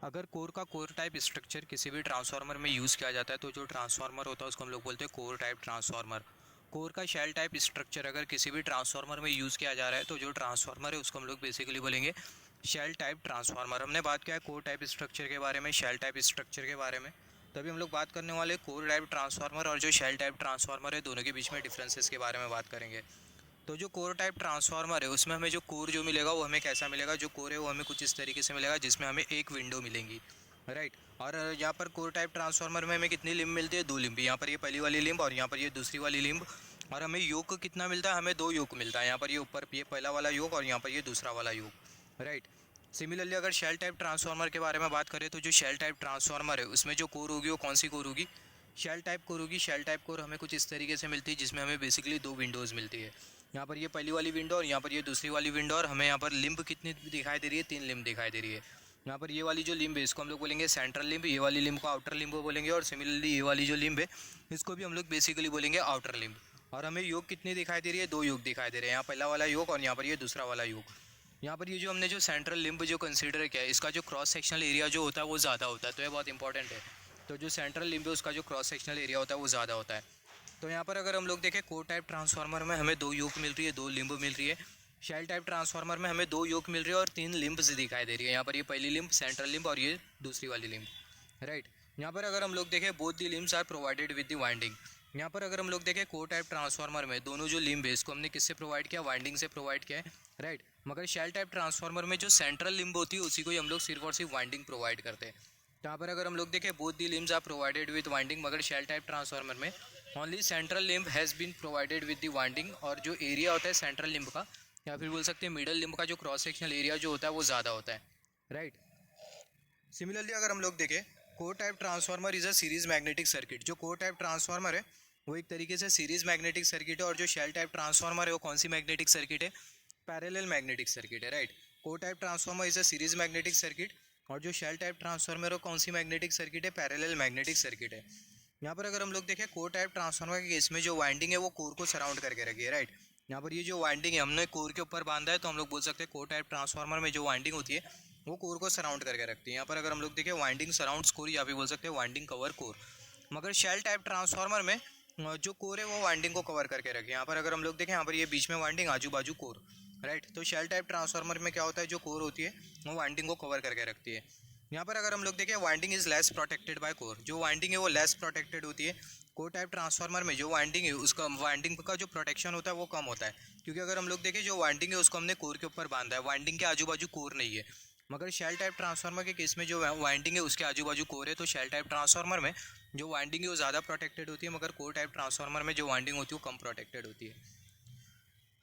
अगर कोर का core type structure किसी भी ट्रांसफार्मर में यूज़ किया जाता है तो जो ट्रांसफार्मर होता है उसको हम लोग बोलते हैं कोर टाइप ट्रांसफार्मर। कोर का शेल टाइप स्ट्रक्चर अगर किसी भी ट्रांसफार्मर में यूज़ किया जा रहा है तो जो ट्रांसफार्मर है उसको हम लोग बेसिकली बोलेंगे शेल टाइप ट्रांसफार्मर। हमने बात किया है कोर टाइप स्ट्रक्चर के बारे में, शेल टाइप स्ट्रक्चर के बारे में। तभी हम लोग बात करने वाले कोर टाइप ट्रांसफार्मर और जो शेल टाइप ट्रांसफार्मर है दोनों के बीच में डिफरेंसेस के बारे में बात करेंगे। तो जो कोर टाइप ट्रांसफार्मर है उसमें हमें जो कोर जो मिलेगा वो हमें कैसा मिलेगा, जो कोर है वो हमें कुछ इस तरीके से मिलेगा जिसमें हमें एक विंडो मिलेंगी, राइट। और यहाँ पर कोर टाइप ट्रांसफार्मर में हमें कितनी लिम्ब मिलती है, दो लिम्ब। यहाँ पर ये पहली वाली लिम्ब और यहाँ पर ये दूसरी वाली लिम्ब। और हमें योग कितना मिलता है, हमें दो योग मिलता है। यहाँ पर ये ऊपर ये पहला वाला योग और यहाँ पर ये दूसरा वाला योग, राइट। सिमिलरली अगर शेल टाइप ट्रांसफार्मर के बारे में बात करें तो जो शेल टाइप ट्रांसफार्मर है उसमें जो कोर होगी वो कौन सी कोर होगी, शेल टाइप कोर होगी। शेल टाइप कोर हमें कुछ इस तरीके से मिलती है जिसमें हमें बेसिकली दो विंडोज़ मिलती है। यहाँ पर ये पहली वाली विंडो और यहाँ पर ये दूसरी वाली विंडो। और हमें यहाँ पर लिम्ब कितनी दिखाई दे रही है, तीन लिम्ब दिखाई दे रही है। यहाँ पर ये वाली जो लिम्ब है इसको हम लोग बोलेंगे सेंट्रल लिम्ब, ये वाली लिम्ब को आउटर लिम्ब बोलेंगे। और सिमिलरली ये वाली जो लिम्ब है इसको भी हम लोग बेसिकली बोलेंगे आउटर लिम्ब। और हमें योग कितनी दिखाई दे रही है, दो योग दिखाई दे रहे हैं। यहाँ पहला वाला योग और यहाँ पर ये दूसरा वाला योग। यहाँ पर ये जो हमने जो सेंट्रल लिम्ब जो कंसीडर किया है इसका जो क्रॉस सेक्शनल एरिया जो होता है वो ज़्यादा होता है, तो ये बहुत इंपॉर्टेंट है। तो जो सेंट्रल लिम्ब है उसका जो क्रॉस सेक्शनल एरिया होता है वो ज़्यादा होता है। तो यहाँ पर अगर हम लोग देखें कोर टाइप ट्रांसफार्मर में हमें दो योग मिल रही है, दो लिम्ब मिल रही है। शेल टाइप ट्रांसफार्मर में हमें दो योग मिल रही है और तीन लिम्ब्स दिखाई दे रही है। यहाँ पर ये पहली लिम्ब, सेंट्रल लिम्ब और ये दूसरी वाली लिम्ब, राइट। यहाँ पर अगर हम लोग देखें both the limbs are provided with the winding. यहाँ पर अगर हम लोग देखें कोर टाइप ट्रांसफार्मर में दोनों जो लिम्ब है इसको हमने किससे प्रोवाइड किया, वाइंडिंग से प्रोवाइड किया है, राइट। मगर शेल टाइप ट्रांसफार्मर में जो सेंट्रल लिम्ब होती है उसी को ही हम लोग सिर्फ और सिर्फ वाइंडिंग प्रोवाइड करते हैं। यहाँ पर अगर हम लोग देखें both the limbs are provided with winding, मगर शेल टाइप ट्रांसफार्मर में only central limb has been provided with the winding. और जो एरिया होता है सेंट्रल लिम्ब का या फिर बोल सकते हैं मिडल लिम्ब का जो क्रॉस सेक्शनल एरिया जो होता है वो ज़्यादा होता है, राइट। सिमिलरली अगर हम लोग देखें core type transformer is a series magnetic circuit. जो कोर टाइप ट्रांसफार्मर है वो एक तरीके से सीरीज मैग्नेटिक सर्किट है। और जो शेल टाइप ट्रांसफार्मर है वो कौन सी मैग्नेटिक सर्किट है, पैरेलल मैग्नेटिक सर्किट है, right. Core type transformer is a series magnetic circuit और जो शेल टाइप ट्रांसफार्मर है कौन सी मैग्नेटिक सर्किट है, पैरेलल मैग्नेटिक सर्किट है। यहाँ पर अगर हम लोग देखें कोर टाइप ट्रांसफार्मर के केस में जो वाइंडिंग है वो कोर को सराउंड करके रखी है, राइट। यहाँ पर ये जो वाइंडिंग है हमने कोर के ऊपर बांधा है तो हम लोग बोल सकते हैं कोर टाइप ट्रांसफार्मर में जो वाइंडिंग होती है वो कोर को सराउंड करके रखती है। यहाँ पर अगर हम लोग देखें वाइंडिंग सराउंड्स कोर या फिर बोल सकते हैं वाइंडिंग कवर कोर। मगर शेल टाइप ट्रांसफार्मर में जो कोर है वो वाइंडिंग को कवर करके रखे। यहाँ पर अगर हम लोग देखें यहाँ पर ये बीच में वाइंडिंग, आजू बाजू कोर, राइट। तो शेल टाइप ट्रांसफार्मर में क्या होता है, जो कोर होती है वो वाइंडिंग को कवर करके रखती है। यहाँ पर अगर हम लोग देखें winding is less protected by core. जो वाइंडिंग है वो लेस प्रोटेक्टेड होती है। कोर टाइप ट्रांसफार्मर में जो वाइंडिंग है उसका वाइंडिंग का जो प्रोटेक्शन होता है वो कम होता है, क्योंकि अगर हम लोग देखें जो वाइंडिंग है उसको हमने कोर के ऊपर बांधा है, वाइंडिंग के आजू बाजू कोर नहीं है। मगर शेल टाइप ट्रांसफार्मर के केस में जो वाइंडिंग है उसके आजू बाजू कोर है। तो शेल टाइप ट्रांसफार्मर में जो वाइंडिंग है वो ज़्यादा प्रोटेक्टेड होती है, मगर कोर टाइप ट्रांसफार्मर में जो वाइंडिंग होती है वो कम प्रोटेक्टेड होती है,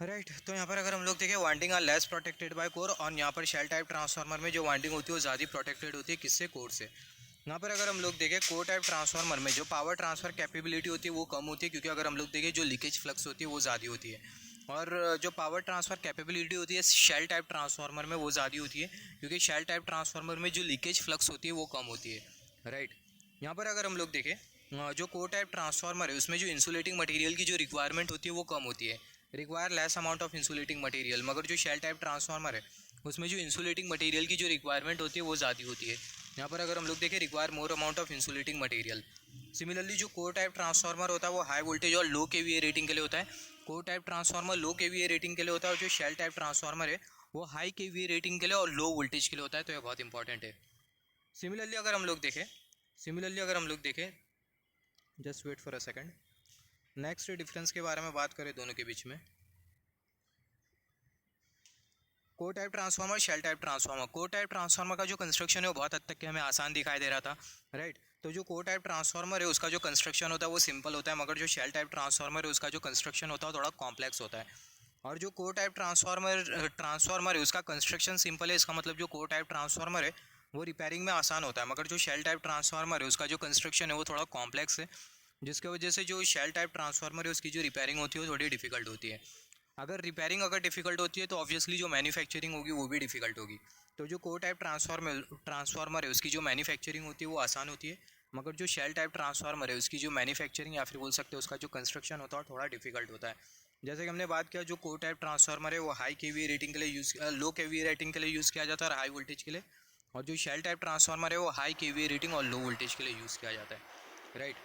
राइट। तो यहाँ पर अगर हम लोग देखें winding are less protected by core और यहाँ पर शेल टाइप ट्रांसफार्मर में जो वाइंडिंग होती है वो ज़्यादा प्रोटेक्टेड होती है, किससे, कोर से। यहाँ पर अगर हम लोग देखें कोर टाइप ट्रांसफार्मर में जो पावर ट्रांसफर कैपेबिलिटी होती है वो कम होती है, क्योंकि अगर हम लोग देखें जो लीकेज फ्लक्स होती है वो ज़्यादा होती है। और जो पावर ट्रांसफ़र कैपेबिलिटी होती है शेल टाइप ट्रांसफार्मर में वो ज़्यादा होती है, क्योंकि शेल टाइप ट्रांसफार्मर में जो लीकेज फ्लक्स होती है वो कम होती है, राइट। यहाँ पर अगर हम लोग देखें जो कोर टाइप ट्रांसफार्मर है उसमें जो इंसुलेटिंग मटेरियल की जो रिक्वायरमेंट होती है वो कम होती है, require less amount of insulating material. मगर जो शेल टाइप ट्रांसफार्मर है उसमें जो इंसुलेटिंग मटेरियल की जो रिक्वायरमेंट होती है वो ज़्यादा होती है। यहाँ पर अगर हम लोग देखें require more amount of insulating material. Similarly जो कोर टाइप ट्रांसफार्मर होता है वो हाई वोल्टेज और लो केवीए रेटिंग के लिए होता है। कोर टाइप ट्रांसफार्मर लो केवीए रेटिंग के लिए होता है और जो शेल टाइप ट्रांसफार्मर है वो हाई केवीए रेटिंग के लिए और लो वोल्टेज के लिए होता है, तो ये बहुत इंपॉर्टेंट है। सिमिलरली अगर हम लोग देखें सिमिलरली अगर हम लोग देखें just wait for a second, next difference के बारे में बात करें दोनों के बीच में। Core type transformer, shell type transformer. Core type transformer का जो कंस्ट्रक्शन है वो बहुत हद तक के हमें आसान दिखाई दे रहा था, राइट। तो जो कोर टाइप ट्रांसफार्मर है उसका जो कंस्ट्रक्शन होता है वो सिंपल होता है, मगर जो शेल टाइप ट्रांसफार्मर है उसका जो कंस्ट्रक्शन होता है वो थोड़ा कॉम्प्लेक्स होता है। और जो कोर टाइप ट्रांसफार्मर है उसका कंस्ट्रक्शन सिंपल है, इसका मतलब जो कोर टाइप ट्रांसफार्मर है वो रिपेयरिंग में आसान होता है। मगर जो शेल टाइप ट्रांसफार्मर है उसका जो कंस्ट्रक्शन है वो थोड़ा कॉम्प्लेक्स है, जिसकी वजह से जो शेल टाइप ट्रांसफार्मर है उसकी जो रिपेयरिंग होती है वो थोड़ी डिफिकल्ट होती है। अगर रिपेयरिंग अगर डिफिकल्ट होती है तो ऑब्वियसली जो मैन्युफैक्चरिंग होगी वो भी डिफिकल्ट होगी। तो जो कोर टाइप ट्रांसफार्मर है उसकी जो मैन्युफैक्चरिंग होती है वो आसान होती है, मगर जो शेल टाइप ट्रांसफार्मर है उसकी जो मैन्युफैक्चरिंग या फिर बोल सकते हैं उसका जो कंस्ट्रक्शन होता है थोड़ा डिफिकल्ट होता है। जैसे कि हमने बात किया जो कोर टाइप ट्रांसफार्मर है वो हाई केवी रेटिंग के लिए लो केवी रेटिंग के लिए यूज़ किया जाता है और हाई वोल्टेज के लिए और जो शेल टाइप ट्रांसफार्मर है वो हाई केवीए रेटिंग और लो वोल्टेज के लिए यूज़ किया जाता है, राइट।